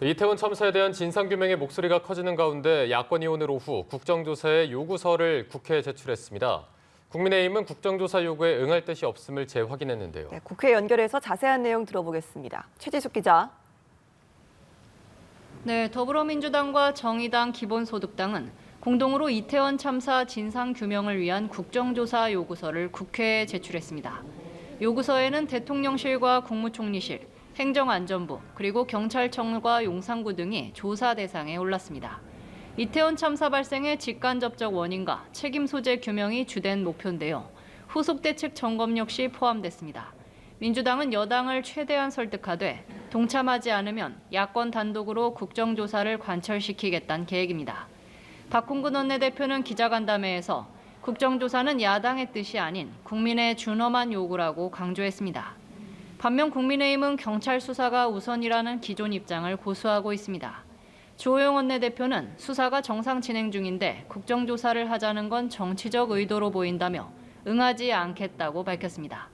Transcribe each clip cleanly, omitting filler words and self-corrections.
이태원 참사에 대한 진상규명의 목소리가 커지는 가운데 야권이 오늘 오후 국정조사의 요구서를 국회에 제출했습니다. 국민의힘은 국정조사 요구에 응할 뜻이 없음을 재확인했는데요. 네, 국회 연결해서 자세한 내용 들어보겠습니다. 최지숙 기자. 네, 더불어민주당과 정의당, 기본소득당은 공동으로 이태원 참사 진상규명을 위한 국정조사 요구서를 국회에 제출했습니다. 요구서에는 대통령실과 국무총리실, 행정안전부, 그리고 경찰청과 용산구 등이 조사 대상에 올랐습니다. 이태원 참사 발생의 직간접적 원인과 책임 소재 규명이 주된 목표인데요. 후속 대책 점검 역시 포함됐습니다. 민주당은 여당을 최대한 설득하되 동참하지 않으면 야권 단독으로 국정조사를 관철시키겠다는 계획입니다. 박홍근 원내대표는 기자간담회에서 국정조사는 야당의 뜻이 아닌 국민의 준엄한 요구라고 강조했습니다. 반면 국민의힘은 경찰 수사가 우선이라는 기존 입장을 고수하고 있습니다. 주호영 원내대표는 수사가 정상 진행 중인데 국정조사를 하자는 건 정치적 의도로 보인다며 응하지 않겠다고 밝혔습니다.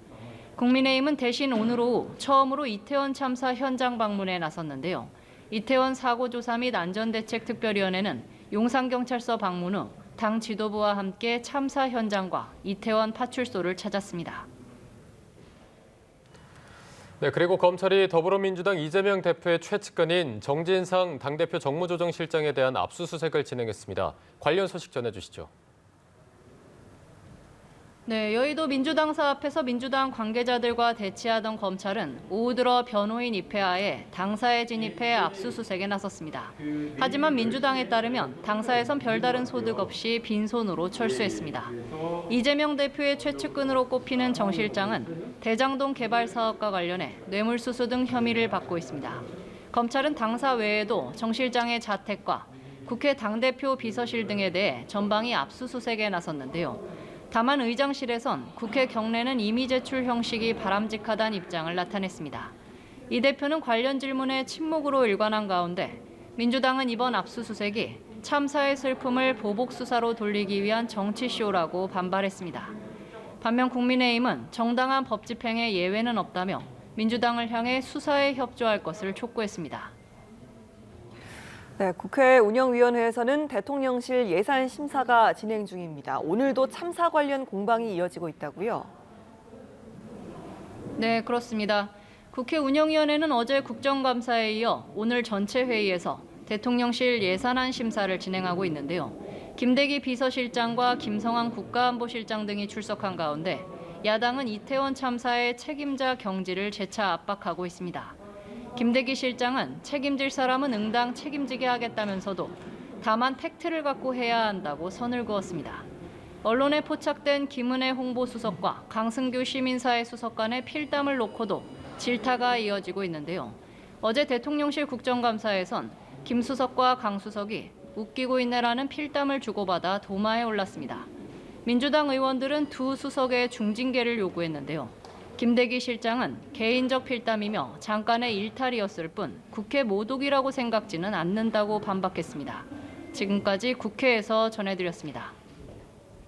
국민의힘은 대신 오늘 오후 처음으로 이태원 참사 현장 방문에 나섰는데요. 이태원 사고조사 및 안전대책특별위원회는 용산경찰서 방문 후 당 지도부와 함께 참사 현장과 이태원 파출소를 찾았습니다. 네, 그리고 검찰이 더불어민주당 이재명 대표의 최측근인 정진상 당대표 정무조정실장에 대한 압수수색을 진행했습니다. 관련 소식 전해주시죠. 네, 여의도 민주당사 앞에서 민주당 관계자들과 대치하던 검찰은 오후 들어 변호인 입회하에 당사에 진입해 압수수색에 나섰습니다. 하지만 민주당에 따르면 당사에선 별다른 소득 없이 빈손으로 철수했습니다. 이재명 대표의 최측근으로 꼽히는 정 실장은 대장동 개발 사업과 관련해 뇌물수수 등 혐의를 받고 있습니다. 검찰은 당사 외에도 정 실장의 자택과 국회 당대표 비서실 등에 대해 전방위 압수수색에 나섰는데요. 다만 의장실에선 국회 경내는 임의 제출 형식이 바람직하다는 입장을 나타냈습니다. 이 대표는 관련 질문에 침묵으로 일관한 가운데 민주당은 이번 압수수색이 참사의 슬픔을 보복 수사로 돌리기 위한 정치쇼라고 반발했습니다. 반면 국민의힘은 정당한 법 집행에 예외는 없다며 민주당을 향해 수사에 협조할 것을 촉구했습니다. 네, 국회 운영위원회에서는 대통령실 예산 심사가 진행 중입니다. 오늘도 참사 관련 공방이 이어지고 있다고요? 네, 그렇습니다. 국회 운영위원회는 어제 국정감사에 이어 오늘 전체 회의에서 대통령실 예산안 심사를 진행하고 있는데요. 김대기 비서실장과 김성환 국가안보실장 등이 출석한 가운데 야당은 이태원 참사의 책임자 경질을 재차 압박하고 있습니다. 김대기 실장은 책임질 사람은 응당 책임지게 하겠다면서도 다만 팩트를 갖고 해야 한다고 선을 그었습니다. 언론에 포착된 김은혜 홍보수석과 강승규 시민사회 수석 간의 필담을 놓고도 질타가 이어지고 있는데요. 어제 대통령실 국정감사에선 김 수석과 강 수석이 웃기고 있네라는 필담을 주고받아 도마에 올랐습니다. 민주당 의원들은 두 수석의 중징계를 요구했는데요. 김대기 실장은 개인적 필담이며 잠깐의 일탈이었을 뿐 국회 모독이라고 생각지는 않는다고 반박했습니다. 지금까지 국회에서 전해드렸습니다.